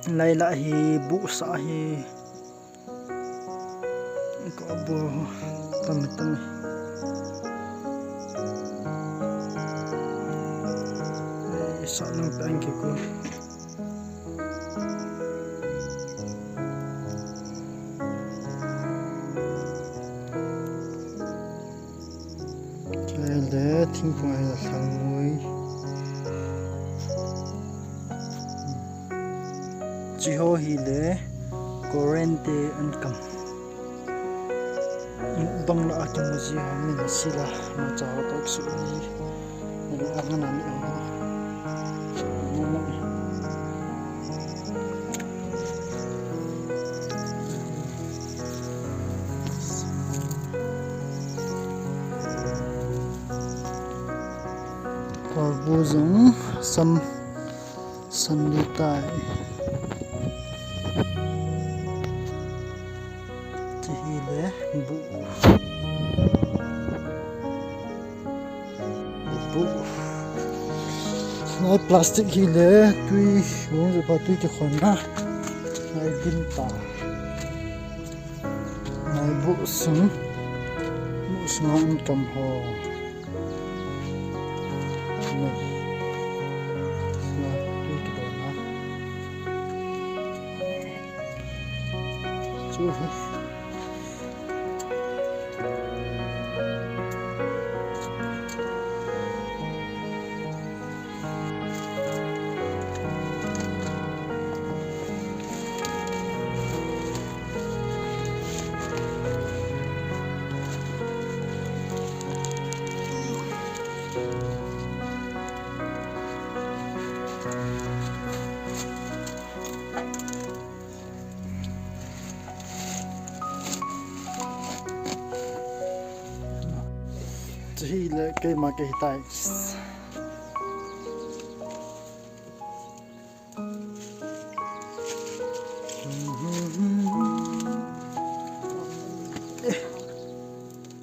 Laila hi bu sa hi ko bu tami sa nang tangki ko le ting pung ai la thangoi chi ho hi le corrente an kam bang la atum ji ha min sila ma cha ta su ni le angana ni ho buzong sam litai chile bu nai plastic hile tui hong je pa tui ke khona nai bin ta nai bu sung kam ho le cây mà cây tai